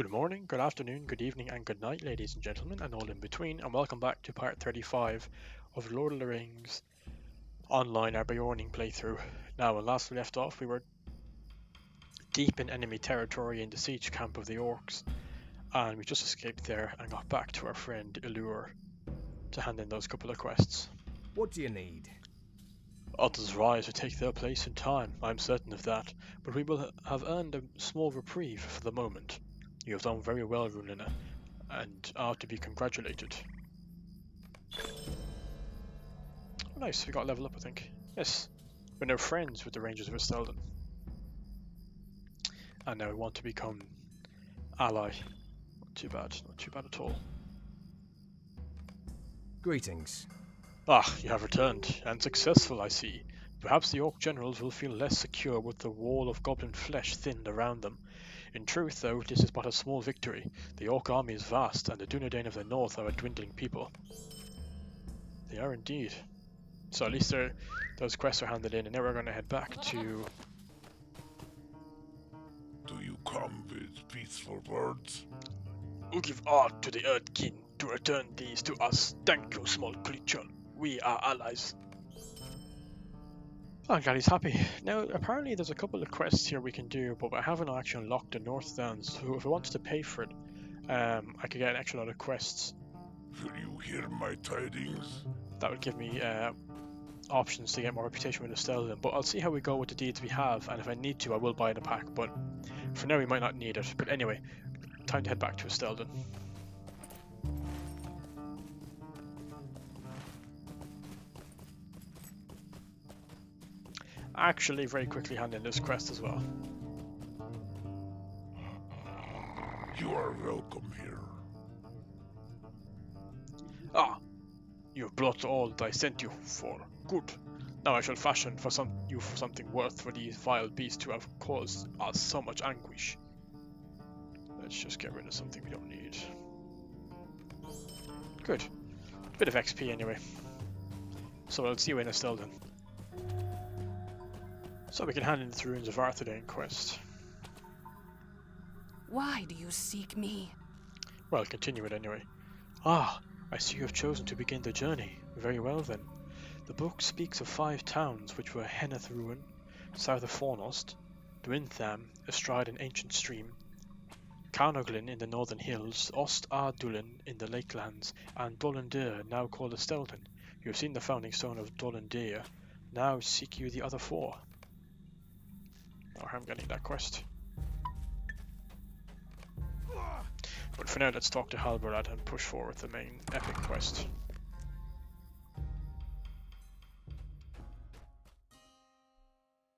Good morning, good afternoon, good evening, and good night, ladies and gentlemen, and all in between, and welcome back to part 35 of Lord of the Rings online Aragorn playthrough. Now, when last we left off, we were deep in enemy territory in the siege camp of the orcs, and we just escaped there and got back to our friend Illure to hand in those couple of quests. What do you need? Others rise to take their place in time, I am certain of that, but we will have earned a small reprieve for the moment. You have done very well, Runlina, and are to be congratulated. Oh, nice, we got a level up, I think. Yes, we're now friends with the Rangers of Estelden. And now we want to become ally. Not too bad at all. Greetings. Ah, you have returned, and successful, I see. Perhaps the Orc generals will feel less secure with the wall of goblin flesh thinned around them. In truth, though, this is but a small victory. The Orc army is vast, and the Dunedáin of the north are a dwindling people. They are indeed. So at least those quests are handed in, and now we're going to head back to... Do you come with peaceful words? Who give art to the Earth King to return these to us? Thank you, small creature. We are allies. Oh, I'm glad he's happy. Now, apparently there's a couple of quests here we can do, but I haven't actually unlocked the North Downs, so if I wanted to pay for it, I could get an extra lot of quests. Will you hear my tidings? That would give me options to get more reputation with Estelden, but I'll see how we go with the deeds we have, and if I need to, I will buy the pack, but for now we might not need it. But anyway, time to head back to Estelden. Actually, very quickly hand in this quest as well. You are welcome here. Ah, you have brought all that I sent you for. Good. Now I shall fashion for you for something worth for these vile beasts who have caused us so much anguish. Let's just get rid of something we don't need. Good. Bit of XP anyway. So I'll see you in Estelden. So we can hand in the Ruins of Arthedain quest. Why do you seek me? Well, continue it anyway. Ah, I see you have chosen to begin the journey. Very well then. The book speaks of 5 towns which were Henneth Ruin, south of Fornost, Duintham, astride an ancient stream, Carnoglin in the northern hills, Ost Ardulin in the lakelands, and Dolandir, now called Estelden. You have seen the founding stone of Dolandir. Now seek you the other 4. Oh, I'm getting that quest. But for now, let's talk to Halbarad and push forward the main epic quest.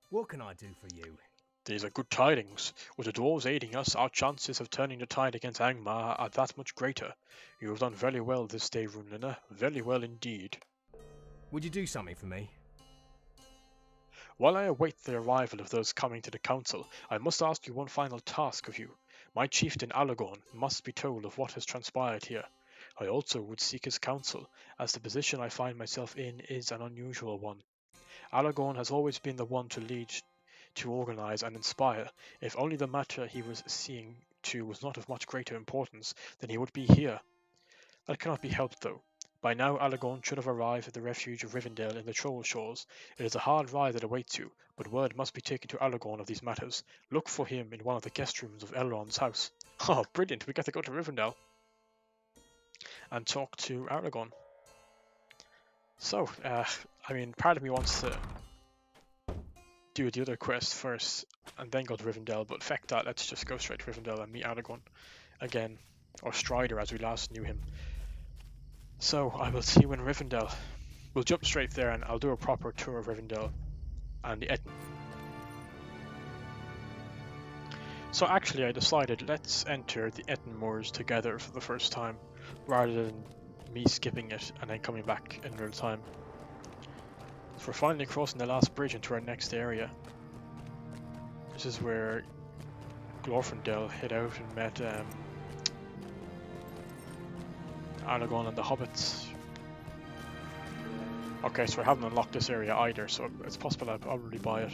What can I do for you? These are good tidings. With the dwarves aiding us, our chances of turning the tide against Angmar are that much greater. You have done very well this day, Runlina. Very well indeed. Would you do something for me? While I await the arrival of those coming to the council, I must ask you one final task of you. My chieftain Aragorn must be told of what has transpired here. I also would seek his counsel, as the position I find myself in is an unusual one. Aragorn has always been the one to lead, to organize and inspire. If only the matter he was seeing to was not of much greater importance, then he would be here. That cannot be helped though. By now Aragorn should have arrived at the refuge of Rivendell in the Troll Shores. It is a hard ride that awaits you, but word must be taken to Aragorn of these matters. Look for him in one of the guest rooms of Elrond's house. Oh, brilliant, we get to go to Rivendell and talk to Aragorn. So, I mean, part of me wants to do the other quest first and then go to Rivendell, but feck that, let's just go straight to Rivendell and meet Aragorn again, or Strider as we last knew him. So, I will see you in Rivendell. We'll jump straight there and I'll do a proper tour of Rivendell and the Ettin. So actually I decided let's enter the Ettin Moors together for the first time, rather than me skipping it and then coming back in real time. So we're finally crossing the last bridge into our next area. This is where Glorfindel hid out and met Aragorn and the hobbits. Okay, so I haven't unlocked this area either, so it's possible I'll probably buy it.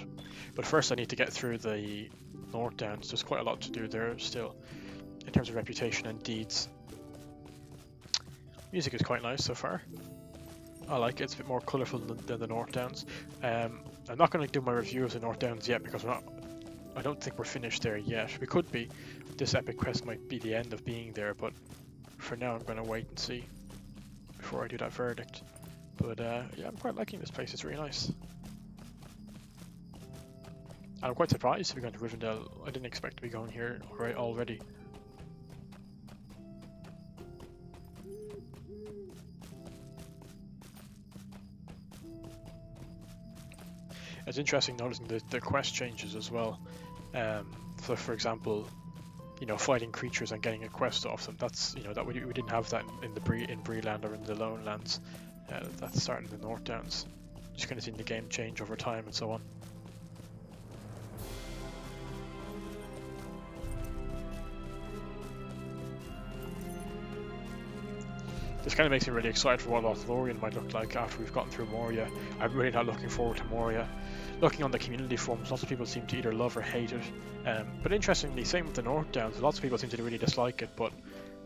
But first I need to get through the North Downs. There's quite a lot to do there still. in terms of reputation and deeds. Music is quite nice so far. I like it. It's a bit more colourful than the North Downs. I'm not going to do my review of the North Downs yet because I don't think we're finished there yet. We could be. This epic quest might be the end of being there, but for now I'm going to wait and see before I do that verdict. But yeah, I'm quite liking this place. It's really nice. And I'm quite surprised to be going to Rivendell. I didn't expect to be going here already. It's interesting noticing the quest changes as well. For example, you know, fighting creatures and getting a quest off them. That's, you know, that we didn't have that in Bree Land or in the Lone Lands. That's starting in the North Downs. Just kind of seeing the game change over time and so on. This kind of makes me really excited for what Lothlórien might look like after we've gotten through Moria. I'm really not looking forward to Moria. Looking on the community forums, lots of people seem to either love or hate it. But interestingly, same with the North Downs, lots of people seem to really dislike it, but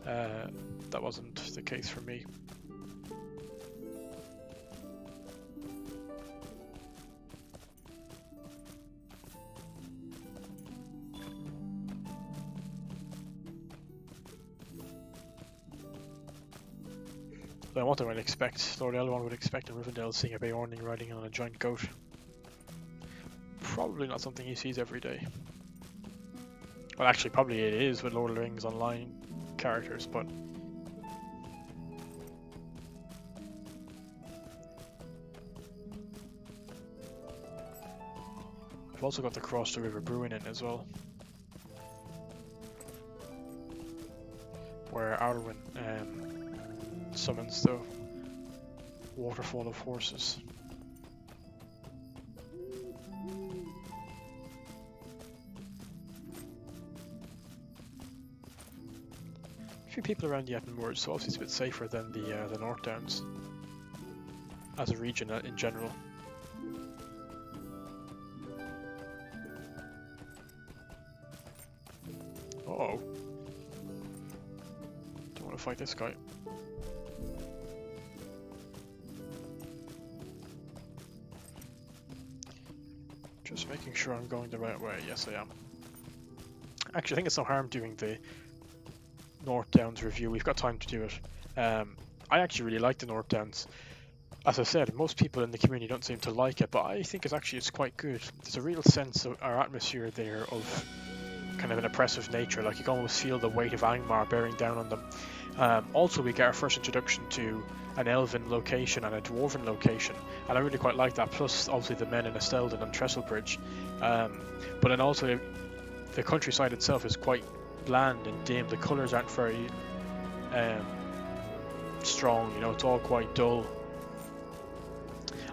that wasn't the case for me. So what I would expect, Lord Elrond would expect in Rivendell, seeing a Beorning riding on a giant goat. Probably not something he sees every day. Well, actually, probably it is with Lord of the Rings Online characters, but I've also got the Cross the River Brewing in as well, where Aragorn summons the waterfall of horses. A few people around the Moors, so obviously it's a bit safer than the North Downs as a region in general. Uh-oh. Don't want to fight this guy. Just making sure I'm going the right way. Yes, I am. Actually, I think it's no harm doing the North Downs review. We've got time to do it. I actually really like the North Downs. As I said, most people in the community don't seem to like it, but I think it's quite good. There's a real sense of our atmosphere there of kind of an oppressive nature. Like you can almost feel the weight of Angmar bearing down on them. Also, we get our first introduction to an elven location and a dwarven location, and I really quite like that. Plus, obviously, the men in Estelden and Trestlebridge. But then also, the countryside itself is quite bland and dim. The colours aren't very strong. You know, it's all quite dull,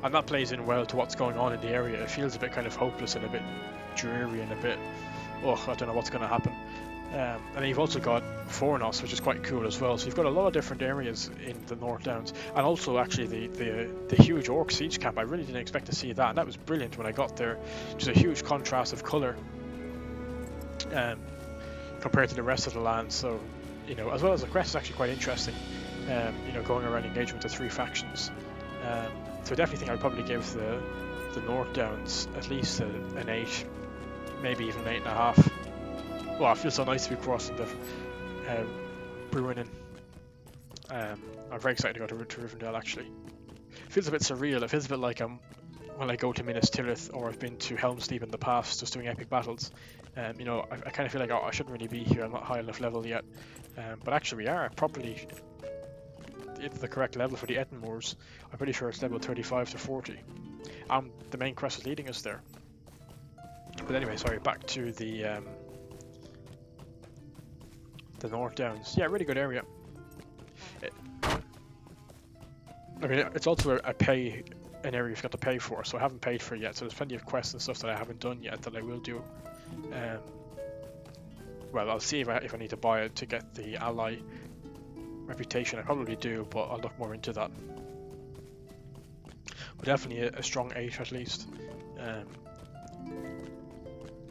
and that plays in well to what's going on in the area. It feels a bit kind of hopeless and a bit dreary and a bit, oh, I don't know what's going to happen. And then you've also got Fornos, which is quite cool as well. So you've got a lot of different areas in the North Downs, and also actually the huge orc siege camp. I really didn't expect to see that, and that was brilliant when I got there. Just a huge contrast of colour compared to the rest of the land. So, you know, as well as the quest is actually quite interesting. You know, going around engaging with the three factions. So I definitely think I'd probably give the North Downs at least an 8, maybe even an 8.5. Well, it feels so nice to be crossing the Brewing. I'm very excited to go to Rivendell, actually. It feels a bit surreal. It feels a bit like when I go to Minas Tirith, or I've been to Helm's Deep in the past, just doing epic battles. You know, I kind of feel like, oh, I shouldn't really be here. I'm not high enough level yet. But actually we are properly at the correct level for the Moors. I'm pretty sure it's level 35 to 40. The main quest is leading us there. But anyway, sorry, back to the North Downs. Yeah, really good area. I mean, it's also an area you've got to pay for, so I haven't paid for it yet, so there's plenty of quests and stuff that I haven't done yet that I will do. Well, I'll see if I need to buy it to get the ally reputation. I probably do, but I'll look more into that. But definitely a strong 8 at least.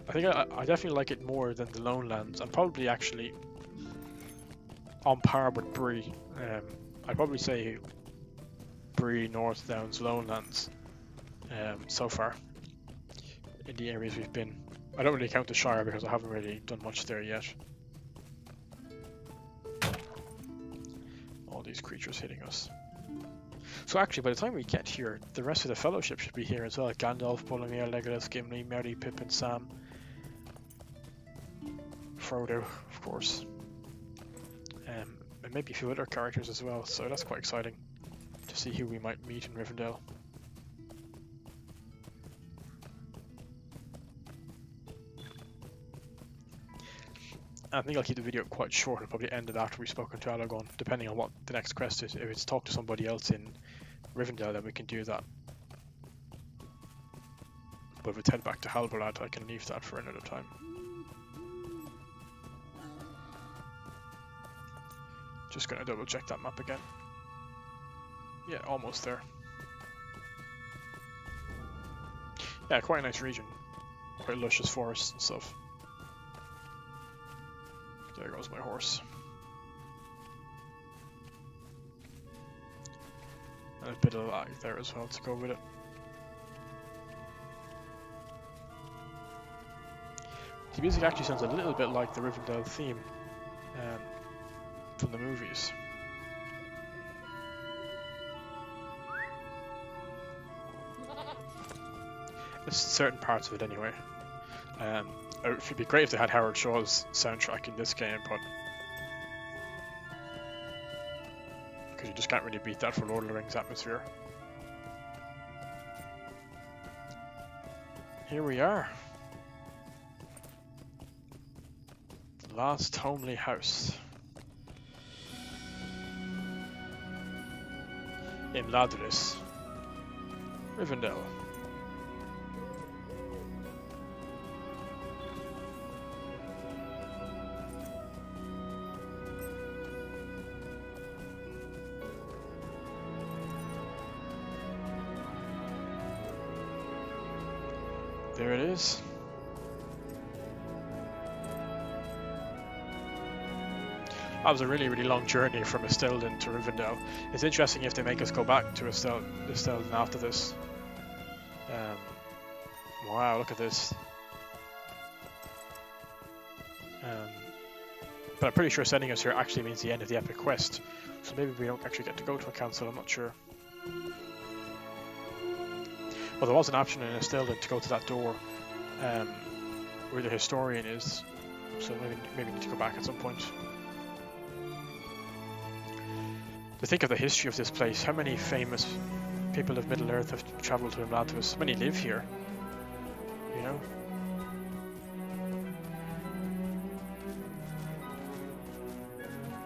I think I definitely like it more than the Lone Lands, and probably actually on par with Bree. I'd probably say Bree, North Downs, Lowlands so far in the areas we've been. I don't really count the Shire because I haven't really done much there yet. All these creatures hitting us. So actually, by the time we get here, the rest of the Fellowship should be here as well. Gandalf, Boromir, Legolas, Gimli, Merry, Pippin, Sam, Frodo, of course, and maybe a few other characters as well. So that's quite exciting to see who we might meet in Rivendell. I think I'll keep the video quite short. I'll probably end it after we've spoken to Aragorn, depending on what the next quest is. If it's talk to somebody else in Rivendell, then we can do that. But if it's head back to Halbarad, I can leave that for another time. Just gonna double check that map again. Yeah, almost there. Yeah, quite a nice region. Quite luscious forests and stuff. There goes my horse. And a bit of lag there as well to go with it. The music actually sounds a little bit like the Rivendell theme from the movies. There's certain parts of it anyway. It would be great if they had Howard Shaw's soundtrack in this game, but because you just can't really beat that for Lord of the Rings atmosphere. Here we are. The last homely house. In Ladris, Rivendell. There it is. That was a really, really long journey from Esteldin to Rivendell. It's interesting if they make us go back to Esteldin after this. Wow, look at this. But I'm pretty sure sending us here actually means the end of the epic quest. So maybe we don't actually get to go to a council, I'm not sure. Well, there was an option in Esteldin to go to that door where the historian is. So maybe we need to go back at some point. To think of the history of this place, how many famous people of Middle-earth have travelled to Imladris? How many live here? You know?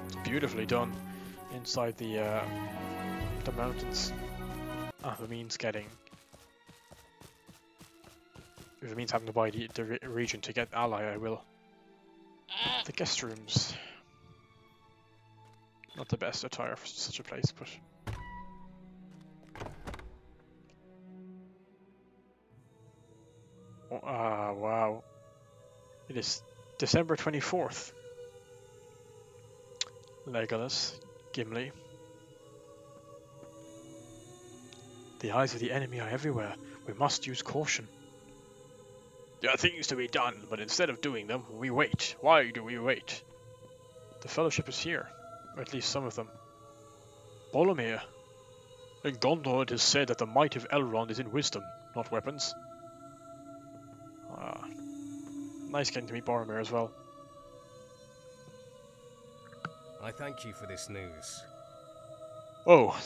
It's beautifully done inside the mountains. If it means having to buy the region to get ally, I will. The guest rooms. Not the best attire for such a place, but... wow. It is December 24th. Legolas, Gimli. The eyes of the enemy are everywhere. We must use caution. There are things to be done, but instead of doing them, we wait. Why do we wait? The Fellowship is here. Or at least some of them. Boromir. In Gondor it is said that the might of Elrond is in wisdom, not weapons. Nice getting to meet Boromir as well. I thank you for this news. Oh,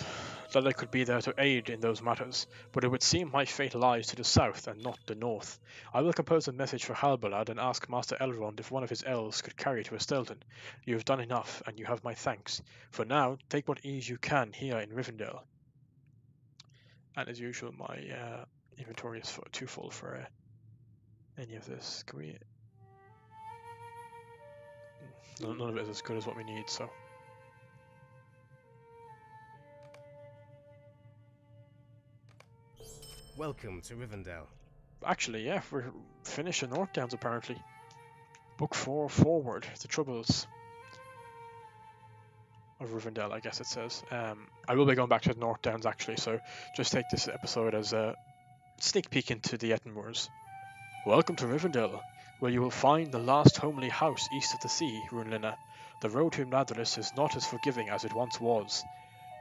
that I could be there to aid in those matters, but it would seem my fate lies to the south and not the north. I will compose a message for Halbarad and ask Master Elrond if one of his elves could carry to Esteldin. You have done enough, and you have my thanks. For now, take what ease you can here in Rivendell. And as usual, my inventory is too full for any of this. Can we... None of it is as good as what we need, so... Welcome to Rivendell. Actually, yeah, we're finished in North Downs apparently. Book 4 forward, the Troubles. of Rivendell, I guess it says. I will be going back to the North Downs actually, so just take this episode as a sneak peek into the Ettenmoors. Welcome to Rivendell, where you will find the last homely house east of the sea, Runlina. The road to Imladris is not as forgiving as it once was,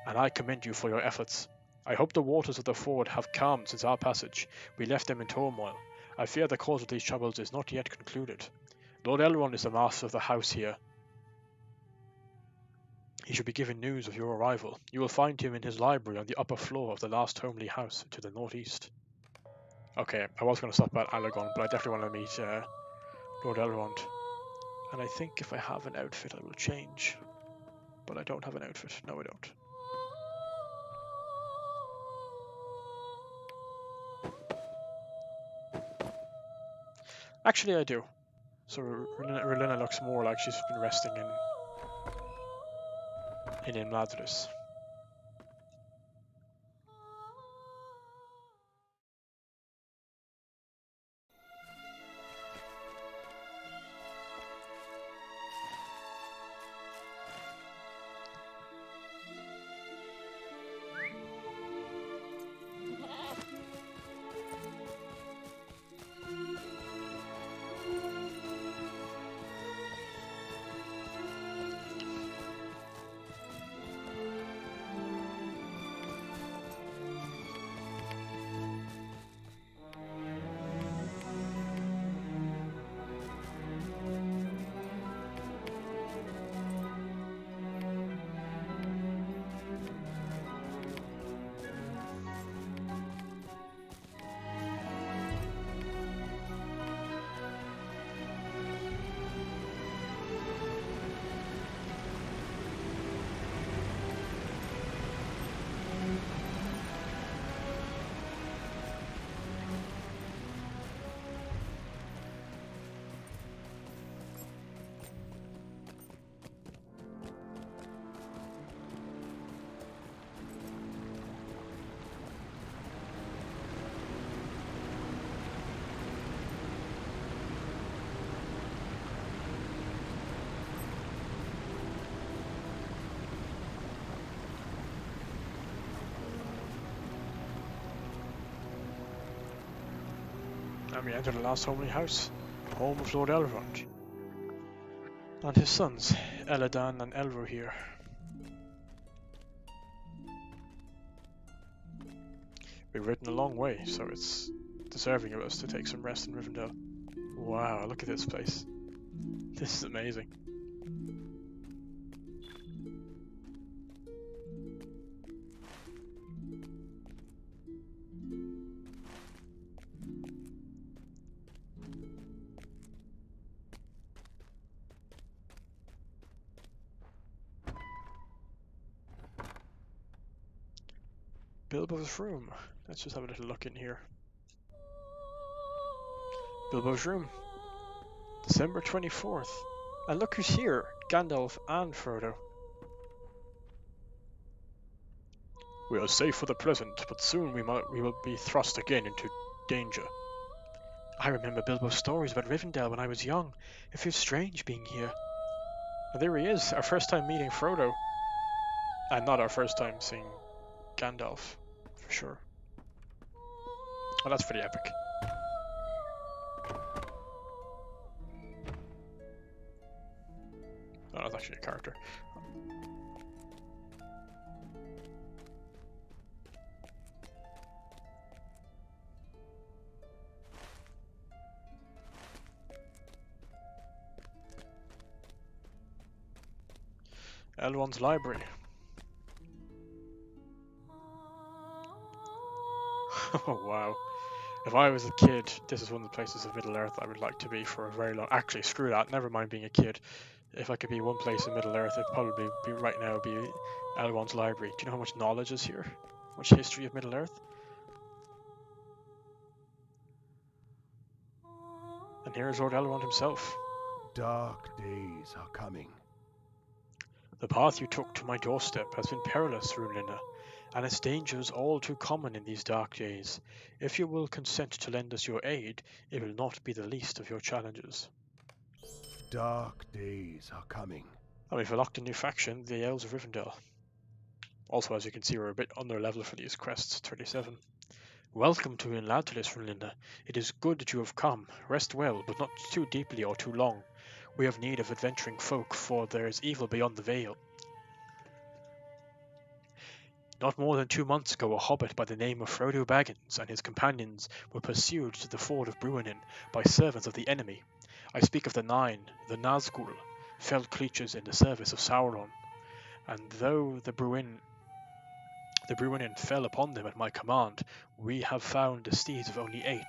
and I commend you for your efforts. I hope the waters of the ford have calmed since our passage. We left them in turmoil. I fear the cause of these troubles is not yet concluded. Lord Elrond is the master of the house here. He should be given news of your arrival. You will find him in his library on the upper floor of the last homely house to the northeast. Okay, I was going to stop at Aragorn, but I definitely want to meet Lord Elrond. And I think if I have an outfit, I will change. But I don't have an outfit. No, I don't. Actually, I do. So Runlina looks more like she's been resting in Imladris. And we enter the last homely house, home of Lord Elrond. And his sons, Elladan and Elro here. We've ridden a long way, so it's deserving of us to take some rest in Rivendell. Wow, look at this place. This is amazing. Bilbo's room. Let's just have a little look in here. Bilbo's room. December 24th. And look who's here. Gandalf and Frodo. We are safe for the present, but soon we will be thrust again into danger. I remember Bilbo's stories about Rivendell when I was young. It feels strange being here. And there he is, our first time meeting Frodo. And not our first time seeing Gandalf, for sure. Well, that's pretty epic. Oh, that's actually a character. Elrond's library. Oh wow. If I was a kid, this is one of the places of Middle-earth I would like to be for a very long... Actually, screw that, never mind being a kid. If I could be one place in Middle-earth, it'd probably be right now be Elrond's library. Do you know how much knowledge is here? How much history of Middle-earth? And here is Lord Elrond himself. Dark days are coming. The path you took to my doorstep has been perilous, Runlina, and its dangers all too common in these dark days. If you will consent to lend us your aid, it will not be the least of your challenges. Dark days are coming. And we've unlocked a new faction, the Elves of Rivendell. Also, as you can see, we're a bit under level for these quests, 37. Welcome to Inladlis, Runlina. It is good that you have come. Rest well, but not too deeply or too long. We have need of adventuring folk, for there is evil beyond the veil. Not more than 2 months ago, a hobbit by the name of Frodo Baggins and his companions were pursued to the ford of Bruinen by servants of the enemy. I speak of the Nine, the Nazgul, fell creatures in the service of Sauron. And though the Bruinen fell upon them at my command, we have found the steeds of only 8.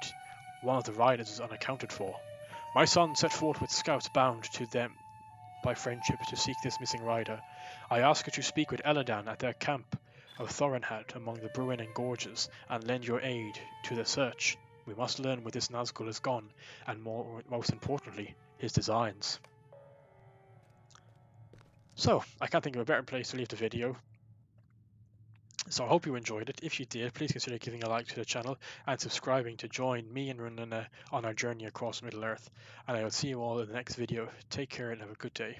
One of the riders is unaccounted for. My son set forth with scouts bound to them by friendship to seek this missing rider. I ask that you speak with Elladan at their camp of Thorinhad among the Bruinen gorges and lend your aid to the search. We must learn where this Nazgul is gone, and most importantly, his designs. So, I can't think of a better place to leave the video. So I hope you enjoyed it. If you did, please consider giving a like to the channel and subscribing to join me and Runlina on our journey across Middle-earth. And I will see you all in the next video. Take care and have a good day.